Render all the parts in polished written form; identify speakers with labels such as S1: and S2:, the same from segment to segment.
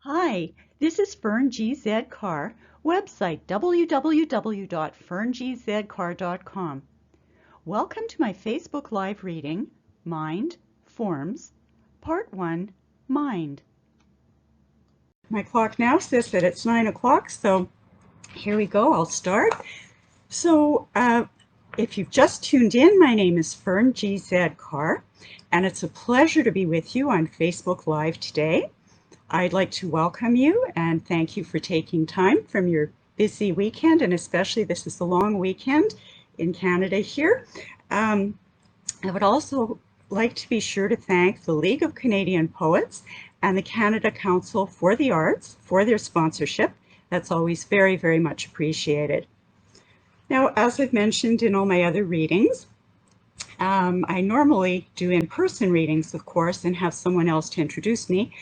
S1: Hi, this is Fern G. Carr, website www.ferngzcarr.com. Welcome to my Facebook Live reading, Mind, Forms, Part 1, Mind. My clock now says that it's 9 o'clock, so here we go. I'll start. So if you've just tuned in, my name is Fern G. Carr, and it's a pleasure to be with you on Facebook Live today. I'd like to welcome you and thank you for taking time from your busy weekend, and especially this is a long weekend in Canada here. I would also like to be sure to thank the League of Canadian Poets and the Canada Council for the Arts for their sponsorship. That's always very, very much appreciated. Now, as I've mentioned in all my other readings, I normally do in-person readings, of course, and have someone else to introduce me.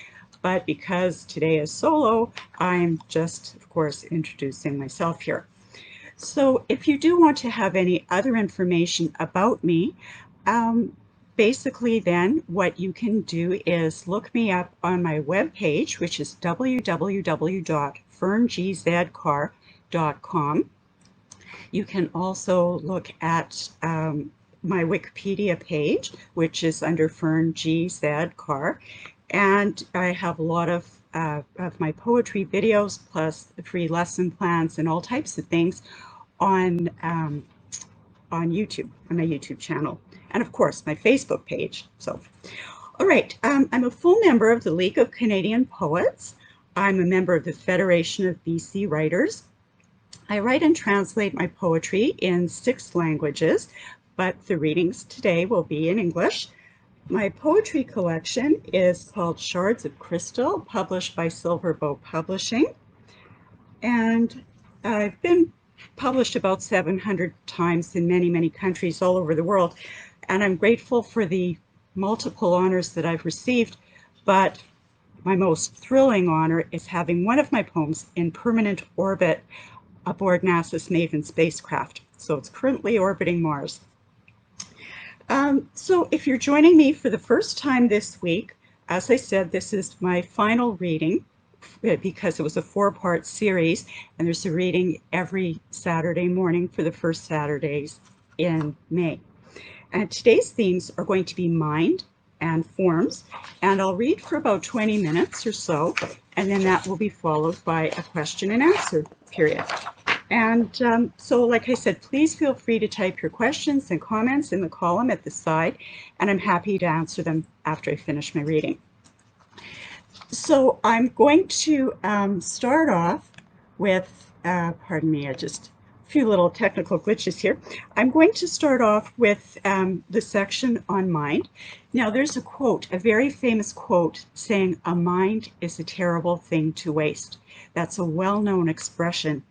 S1: But because today is solo, I'm just, of course, introducing myself here. So if you do want to have any other information about me, basically then what you can do is look me up on my webpage, which is www.ferngzcarr.com. You can also look at my Wikipedia page, which is under Fern G. Carr. And I have a lot of my poetry videos, plus free lesson plans and all types of things on YouTube, on my YouTube channel. And of course, my Facebook page. So, all right, I'm a full member of the League of Canadian Poets. I'm a member of the Federation of BC Writers. I write and translate my poetry in 6 languages, but the readings today will be in English. My poetry collection is called Shards of Crystal, published by Silverbow Publishing. And I've been published about 700 times in many, many countries all over the world. And I'm grateful for the multiple honors that I've received. But my most thrilling honor is having one of my poems in permanent orbit aboard NASA's MAVEN spacecraft. So it's currently orbiting Mars. So if you're joining me for the first time this week, as I said, this is my final reading because it was a 4-part series, and there's a reading every Saturday morning for the first Saturdays in May. And today's themes are going to be mind and forms, and I'll read for about 20 minutes or so, and then that will be followed by a question and answer period. And so, like I said, please feel free to type your questions and comments in the column at the side, and I'm happy to answer them after I finish my reading. So I'm going to start off with, pardon me, just a few little technical glitches here. I'm going to start off with the section on mind. Now, there's a quote, a very famous quote saying, "A mind is a terrible thing to waste." That's a well-known expression.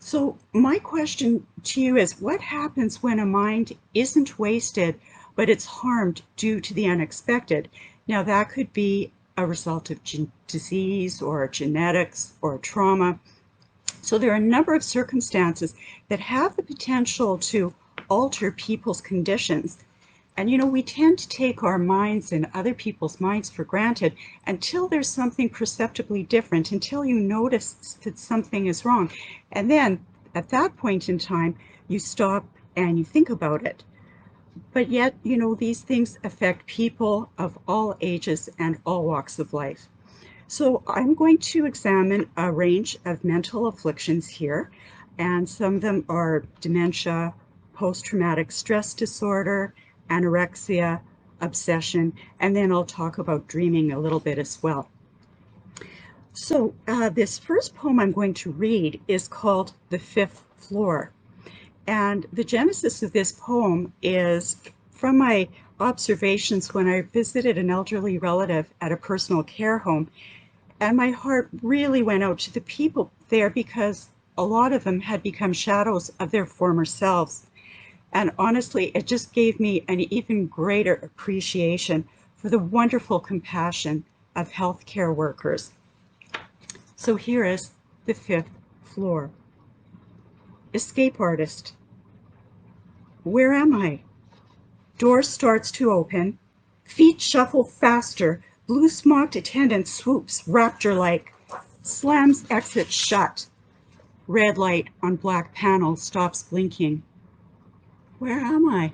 S1: So my question to you is, what happens when a mind isn't wasted, but it's harmed due to the unexpected? Now, that could be a result of disease or genetics or trauma. So there are a number of circumstances that have the potential to alter people's conditions. And you know, we tend to take our minds and other people's minds for granted until there's something perceptibly different, until you notice that something is wrong. And then at that point in time, you stop and you think about it. But yet, you know, these things affect people of all ages and all walks of life. So I'm going to examine a range of mental afflictions here, and some of them are dementia, post-traumatic stress disorder, anorexia, obsession, and then I'll talk about dreaming a little bit as well. So this first poem I'm going to read is called The Fifth Floor. And the genesis of this poem is from my observations when I visited an elderly relative at a personal care home. And my heart really went out to the people there because a lot of them had become shadows of their former selves. And honestly, it just gave me an even greater appreciation for the wonderful compassion of healthcare workers. So here is The Fifth Floor. Escape artist. Where am I? Door starts to open. Feet shuffle faster, Blue-smocked attendant swoops, raptor-like, slams exit shut. Red light on black panel stops blinking. Where am I?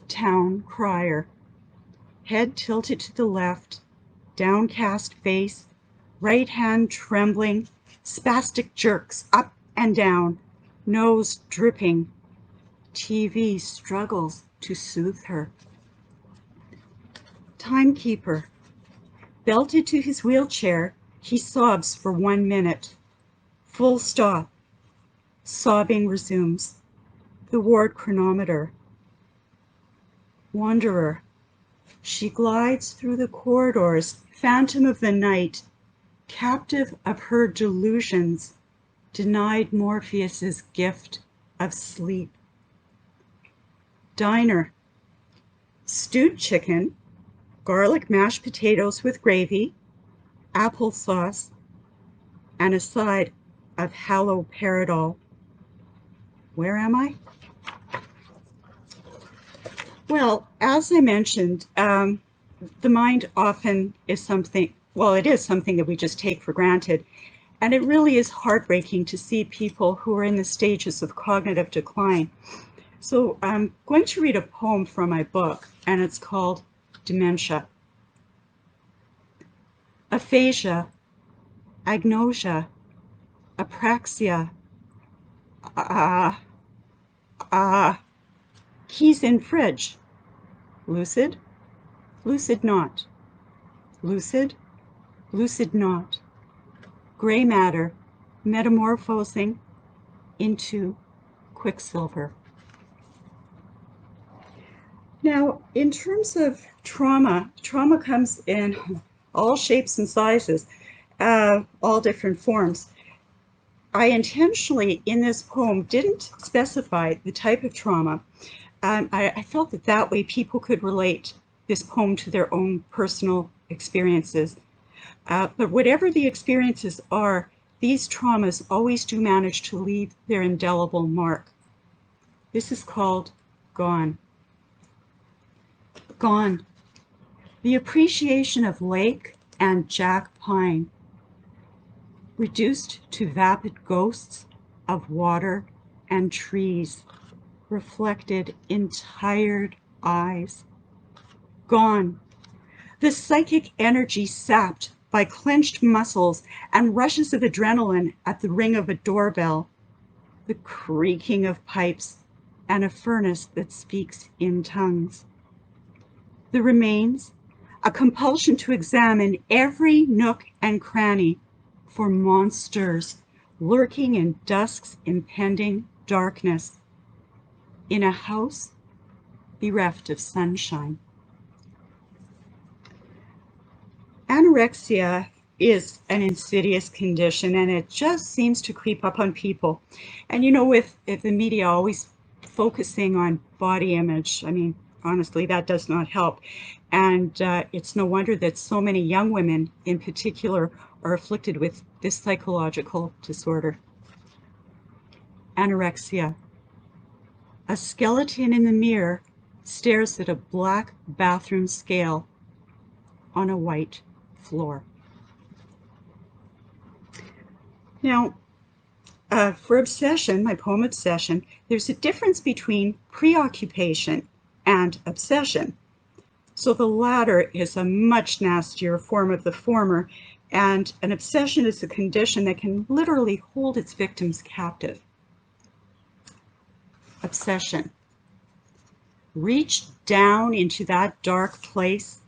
S1: Town crier. Head tilted to the left, downcast face, right hand trembling, spastic jerks up and down, nose dripping. TV struggles to soothe her. Timekeeper. Belted to his wheelchair, he sobs for 1 minute. Full stop. Sobbing resumes. The ward chronometer. Wanderer. She glides through the corridors, phantom of the night, captive of her delusions, denied Morpheus's gift of sleep. Diner. Stewed chicken, garlic mashed potatoes with gravy, applesauce, and a side of haloperidol. Where am I? Well, as I mentioned, the mind often is something, well, it is something that we just take for granted. And it really is heartbreaking to see people who are in the stages of cognitive decline. So I'm going to read a poem from my book, and it's called Dementia. Aphasia, agnosia, apraxia, keys in fridge, lucid, lucid not, lucid, lucid not, gray matter metamorphosing into quicksilver. Now, in terms of trauma, trauma comes in all shapes and sizes, all different forms. I intentionally, in this poem, didn't specify the type of trauma. I felt that that way people could relate this poem to their own personal experiences. But whatever the experiences are, these traumas always do manage to leave their indelible mark. This is called Gone. Gone. The appreciation of lake and jack pine, reduced to vapid ghosts of water and trees, reflected in tired eyes. Gone. The psychic energy sapped by clenched muscles and rushes of adrenaline at the ring of a doorbell, the creaking of pipes, and a furnace that speaks in tongues. The remains, a compulsion to examine every nook and cranny for monsters lurking in dusk's impending darkness, in a house bereft of sunshine. Anorexia is an insidious condition, and it just seems to creep up on people. And you know, with the media always focusing on body image, I mean, honestly, that does not help. And it's no wonder that so many young women in particular are afflicted with this psychological disorder. Anorexia. A skeleton in the mirror stares at a black bathroom scale on a white floor. Now, for obsession, my poem Obsession, there's a difference between preoccupation and obsession. So the latter is a much nastier form of the former, and an obsession is a condition that can literally hold its victims captive. Obsession. Reach down into that dark place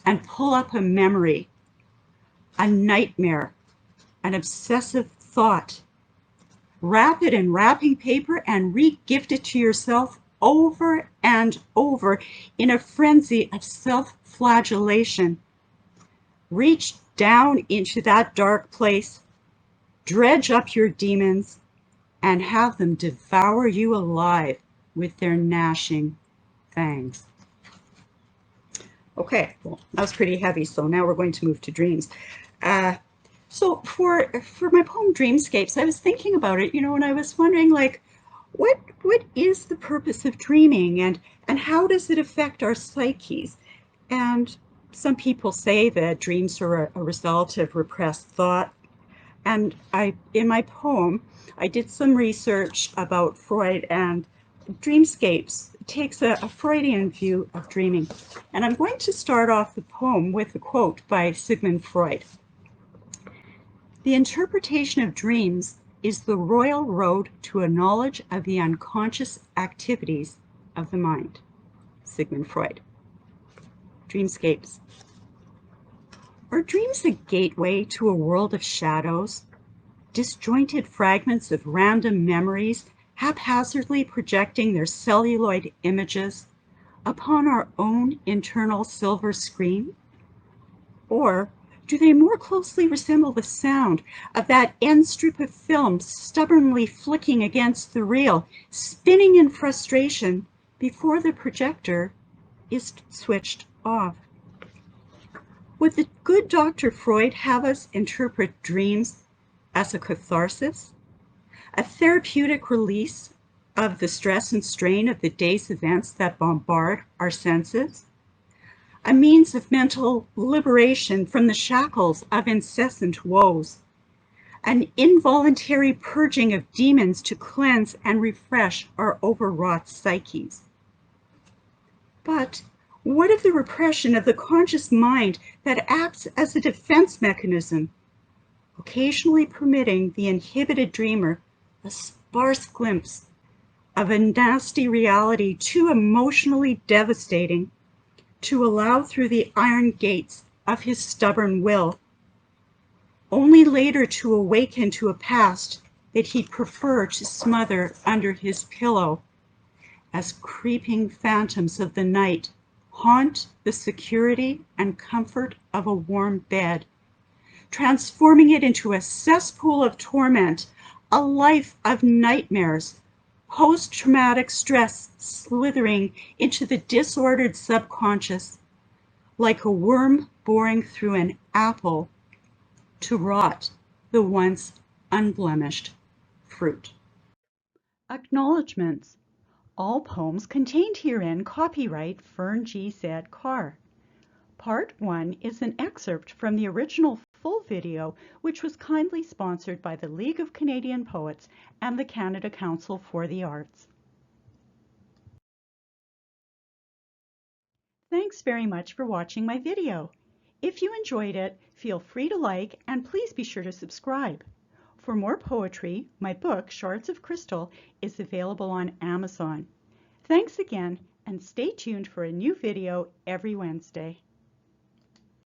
S1: and pull up a memory, a nightmare, an obsessive thought. Wrap it in wrapping paper and re-gift it to yourself over and over in a frenzy of self-flagellation. Reach down into that dark place, dredge up your demons, and have them devour you alive with their gnashing fangs. Okay, well, that was pretty heavy, so now we're going to move to dreams. So for my poem Dreamscapes, I was thinking about it, you know, and I was wondering, like, what is the purpose of dreaming, and how does it affect our psyches? And Some people say that dreams are a result of repressed thought. And in my poem, I did some research about Freud and dreamscapes. It takes a Freudian view of dreaming. And I'm going to start off the poem with a quote by Sigmund Freud. "The interpretation of dreams is the royal road to a knowledge of the unconscious activities of the mind." Sigmund Freud. Dreamscapes. Are dreams a gateway to a world of shadows? Disjointed fragments of random memories haphazardly projecting their celluloid images upon our own internal silver screen? Or do they more closely resemble the sound of that end strip of film stubbornly flicking against the reel, spinning in frustration before the projector is switched off? Would the good Dr. Freud have us interpret dreams as a catharsis, a therapeutic release of the stress and strain of the day's events that bombard our senses, a means of mental liberation from the shackles of incessant woes, an involuntary purging of demons to cleanse and refresh our overwrought psyches? But what of the repression of the conscious mind that acts as a defense mechanism, occasionally permitting the inhibited dreamer a sparse glimpse of a nasty reality too emotionally devastating to allow through the iron gates of his stubborn will, only later to awaken to a past that he'd prefer to smother under his pillow as creeping phantoms of the night haunt the security and comfort of a warm bed, transforming it into a cesspool of torment, a life of nightmares, post-traumatic stress slithering into the disordered subconscious, like a worm boring through an apple to rot the once unblemished fruit. Acknowledgements. All poems contained herein copyright Fern G. Carr. Part 1 is an excerpt from the original full video, which was kindly sponsored by the League of Canadian Poets and the Canada Council for the Arts. Thanks very much for watching my video. If you enjoyed it, feel free to like and please be sure to subscribe. For more poetry, my book, Shards of Crystal, is available on Amazon. Thanks again, and stay tuned for a new video every Wednesday.